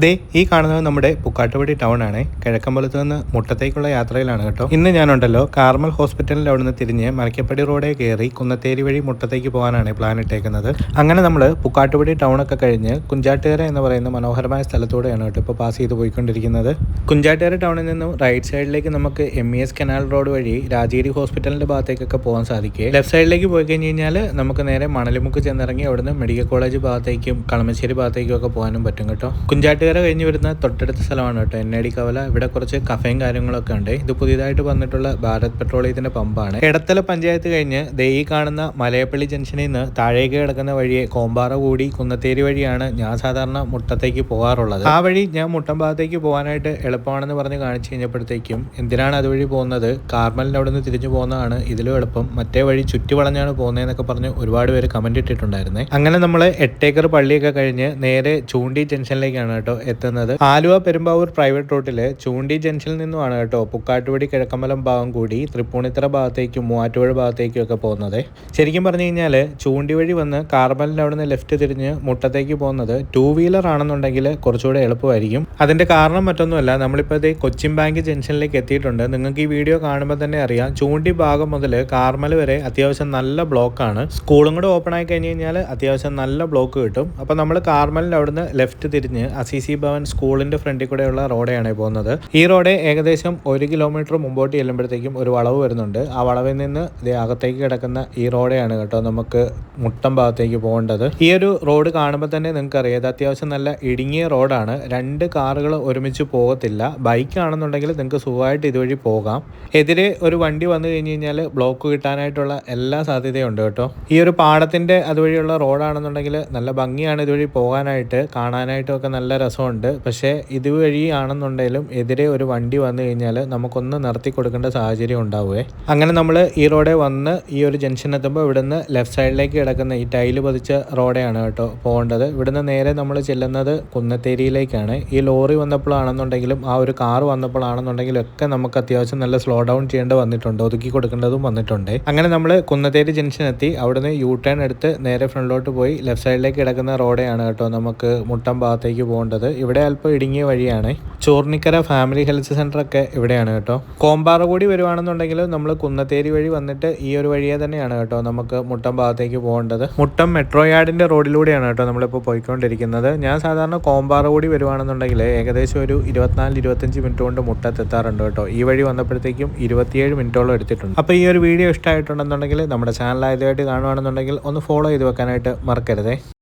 ദേ ഈ കാണുന്നത് നമ്മുടെ പുക്കാട്ടുപടി ടൗൺ ആണ്. കിഴക്കമ്പലത്ത് നിന്ന് മുട്ടത്തേക്കുള്ള യാത്രയിലാണ് കേട്ടോ. ഇന്ന് ഞാനുണ്ടല്ലോ കാർമൽ ഹോസ്പിറ്റലിൻ്റെ അവിടെ നിന്ന് തിരിഞ്ഞ് മലക്കപ്പടി റോഡേ കയറി കുന്നത്തേരി വഴി മുട്ടത്തേക്ക് പോകാനാണ് പ്ലാൻ ഇട്ടേക്കുന്നത്. അങ്ങനെ നമ്മൾ പുക്കാട്ടുപടി ടൗണൊക്കെ കഴിഞ്ഞ് കുഞ്ചാട്ടുകര എന്ന് പറയുന്ന മനോഹരമായ സ്ഥലത്തൂടെയാണ് കേട്ടോ ഇപ്പോൾ പാസ് ചെയ്ത് പോയിക്കൊണ്ടിരിക്കുന്നത്. കുഞ്ചാട്ടുകര ടൗണിൽ നിന്നും റൈറ്റ് സൈഡിലേക്ക് നമുക്ക് MES കനാൽ റോഡ് വഴി രാജഗിരി ഹോസ്പിറ്റലിൻ്റെ ഭാഗത്തേക്കൊക്കെ പോകാൻ സാധിക്കും. ലെഫ്റ്റ് സൈഡിലേക്ക് പോയി കഴിഞ്ഞ് കഴിഞ്ഞാൽ നമുക്ക് നേരെ മണലിമുക്ക് ചെന്നിറങ്ങി അവിടുന്ന് മെഡിക്കൽ കോളേജ് ഭാഗത്തേക്കും കളമശ്ശേരി ഭാഗത്തേക്കും ഒക്കെ പോകാനും പറ്റും കേട്ടോ. കുഞ്ചാട്ടുകര കഴിഞ്ഞ് വരുന്ന തൊട്ടടുത്ത സ്ഥലമാണ് കേട്ടോ NAD കവല. ഇവിടെ കുറച്ച് കഫേയും കാര്യങ്ങളൊക്കെ ഉണ്ട്. ഇത് പുതിയതായിട്ട് വന്നിട്ടുള്ള ഭാരത് പെട്രോളിയത്തിന്റെ പമ്പാണ്. എടത്തല പഞ്ചായത്ത് കഴിഞ്ഞ് ദേ ഈ കാണുന്ന മലയപ്പള്ളി ജംഗ്ഷനിൽ നിന്ന് താഴേക്ക് കിടക്കുന്ന വഴിയെ കോമ്പാറ കൂടി കുന്നത്തേരി വഴിയാണ് ഞാൻ സാധാരണ മുട്ടത്തേക്ക് പോകാറുള്ളത്. ആ വഴി ഞാൻ മുട്ടം ഭാഗത്തേക്ക് പോകാനായിട്ട് എളുപ്പമാണെന്ന് പറഞ്ഞ് കാണിച്ചു കഴിഞ്ഞപ്പോഴത്തേക്കും എന്തിനാണ് അതുവഴി പോകുന്നത്, കാർമലിൻ്റെ അവിടെ നിന്ന് തിരിഞ്ഞു പോകുന്നതാണ് ഇതിലും എളുപ്പം, മറ്റേ വഴി ചുറ്റി വളഞ്ഞാണ് പോകുന്നതെന്നൊക്കെ പറഞ്ഞ് ഒരുപാട് പേര് കമന്റ് ഇട്ടിട്ടുണ്ടായിരുന്നേ. അങ്ങനെ നമ്മൾ 8 ഏക്കർ പള്ളിയൊക്കെ കഴിഞ്ഞ് നേരെ ചൂണ്ടി ജംഗ്ഷനിലേക്കാണ് കേട്ടോ എത്തുന്നത്. ആലുവ പെരുമ്പാവൂർ പ്രൈവറ്റ് റൂട്ടില് ചൂണ്ടി ജംഗ്ഷനിൽ നിന്നുമാണ് കേട്ടോ പുക്കാട്ടുപടി കിഴക്കമ്പലം ഭാഗം കൂടി തൃപ്പൂണിത്തറ ഭാഗത്തേക്കും മൂവാറ്റുപുഴ ഭാഗത്തേക്കും ഒക്കെ പോകുന്നത്. ശരിക്കും പറഞ്ഞു കഴിഞ്ഞാൽ ചൂണ്ടി വഴി വന്ന് കാർമലിൻ്റെ അവിടെ നിന്ന് ലെഫ്റ്റ് തിരിഞ്ഞ് മുട്ടത്തേക്ക് പോകുന്നത് 2 വീലർ ആണെന്നുണ്ടെങ്കിൽ കുറച്ചുകൂടെ എളുപ്പമായിരിക്കും. അതിന്റെ കാരണം മറ്റൊന്നുമല്ല, നമ്മളിപ്പോൾ ഇത് കൊച്ചിൻ ബാങ്ക് ജംഗ്ഷനിലേക്ക് എത്തിയിട്ടുണ്ട്. നിങ്ങൾക്ക് ഈ വീഡിയോ കാണുമ്പോൾ തന്നെ അറിയാം, ചൂണ്ടി ഭാഗം മുതൽ കാർമൽ വരെ അത്യാവശ്യം നല്ല ബ്ലോക്കാണ്. സ്കൂളും കൂടെ ഓപ്പൺ ആയി കഴിഞ്ഞ് കഴിഞ്ഞാൽ അത്യാവശ്യം നല്ല ബ്ലോക്ക് കിട്ടും. അപ്പോൾ നമ്മൾ കാർമലിൻ്റെ അവിടുന്ന് ലെഫ്റ്റ് തിരിഞ്ഞ് അസിസി ഭവൻ സ്കൂളിന്റെ ഫ്രണ്ടിൽ കൂടെയുള്ള റോഡാണ് പോകുന്നത്. ഈ റോഡ് ഏകദേശം 1 കിലോമീറ്റർ മുമ്പോട്ട് ചെല്ലുമ്പോഴത്തേക്കും ഒരു വളവ് വരുന്നുണ്ട്. ആ വളവിൽ നിന്ന് അകത്തേക്ക് കിടക്കുന്ന ഈ റോഡാണ് കേട്ടോ നമുക്ക് മുട്ടം ഭാഗത്തേക്ക് പോകേണ്ടത്. ഈ ഒരു റോഡ് കാണുമ്പോൾ തന്നെ നിങ്ങൾക്ക് അറിയാം, ഇത് അത്യാവശ്യം നല്ല ഇടുങ്ങിയ റോഡാണ്. 2 കാറുകൾ ഒരുമിച്ച് പോകത്തില്ല. ബൈക്ക് ആണെന്നുണ്ടെങ്കിൽ നിങ്ങൾക്ക് സുഖമായിട്ട് ഇതുവഴി പോകാം. എതിരെ ഒരു വണ്ടി വന്നു കഴിഞ്ഞ് കഴിഞ്ഞാൽ ബ്ലോക്ക് കിട്ടാനായിട്ടുള്ള എല്ലാ സാധ്യതയുണ്ട് കേട്ടോ. ഈ ഒരു പാടത്തിന്റെ അതുവഴിയുള്ള റോഡാണെന്നുണ്ടെങ്കിൽ നല്ല ഭംഗിയാണ് ഇതുവഴി പോകാനായിട്ട്, കാണാനായിട്ടും ഒക്കെ നല്ല രസമുണ്ട്. പക്ഷേ ഇതുവഴിയാണെന്നുണ്ടെങ്കിലും എതിരെ ഒരു വണ്ടി വന്നു കഴിഞ്ഞാൽ നമുക്കൊന്ന് നിർത്തി കൊടുക്കേണ്ട സാഹചര്യം ഉണ്ടാവുകയെ. അങ്ങനെ നമ്മൾ ഈ റോഡെ വന്ന് ഈ ഒരു ജംഗ്ഷൻ എത്തുമ്പോൾ ഇവിടുന്ന് ലെഫ്റ്റ് സൈഡിലേക്ക് കിടക്കുന്ന ഈ ടൈല് പതിച്ച റോഡാണ് കേട്ടോ പോകേണ്ടത്. ഇവിടുന്ന് നേരെ നമ്മൾ ചെല്ലുന്നത് കുന്നത്തേരിയിലേക്കാണ്. ഈ ലോറി വന്നപ്പോഴാണെന്നുണ്ടെങ്കിലും ആ ഒരു കാർ വന്നപ്പോഴാണെന്നുണ്ടെങ്കിലും ഒക്കെ നമുക്ക് അത്യാവശ്യം നല്ല സ്ലോ ഡൗൺ ചെയ്യേണ്ടി വന്നിട്ടുണ്ട്, ഒതുക്കി കൊടുക്കേണ്ടതും വന്നിട്ടുണ്ട്. അങ്ങനെ നമ്മൾ കുന്നത്തേരി ജംഗ്ഷൻ എത്തി. അവിടുന്ന് U-ടേൺ എടുത്ത് നേരെ ഫ്രണ്ടിലോട്ട് പോയി ലെഫ്റ്റ് സൈഡിലേക്ക് കിടക്കുന്ന റോഡാണ് കേട്ടോ നമുക്ക് മുട്ടം ഭാഗത്തേക്ക് പോകേണ്ടത്. ഇവിടെ അല്പം ഇടുങ്ങിയ വഴിയാണ്. ചോർണിക്കര ഫാമിലി ഹെൽത്ത് സെന്റർ ഒക്കെ ഇവിടെയാണ് കേട്ടോ. കോമ്പാറ കൂടി വരുവാണെന്നുണ്ടെങ്കിൽ നമ്മൾ കുന്നത്തേരി വഴി വന്നിട്ട് ഈ ഒരു വഴിയെ തന്നെയാണ് കേട്ടോ നമുക്ക് മുട്ടം ഭാഗത്തേക്ക് പോകേണ്ടത്. മുട്ടം മെട്രോ യാർഡിന്റെ റോഡിലൂടെയാണ് കേട്ടോ നമ്മളിപ്പോൾ പോയിക്കൊണ്ടിരിക്കുന്നത്. ഞാൻ സാധാരണ കോമ്പാറ കൂടി വരുവാണെന്നുണ്ടെങ്കിൽ ഏകദേശം ഒരു 24-25 മിനിറ്റ് കൊണ്ട് മുട്ടത്തെത്താറുണ്ട് കേട്ടോ. ഈ വഴി വന്നപ്പോഴത്തേക്കും 27 മിനിറ്റോളം എടുത്തിട്ടുണ്ട്. അപ്പോൾ ഈ ഒരു വീഡിയോ ഇഷ്ടമായിട്ടുണ്ടെന്നുണ്ടെങ്കിൽ നമ്മുടെ ചാനൽ ആദ്യമായിട്ട് കാണുവാണെന്നുണ്ടെങ്കിൽ ഒന്ന് ഫോളോ ചെയ്ത് വെക്കാനായിട്ട് മറക്കരുതേ.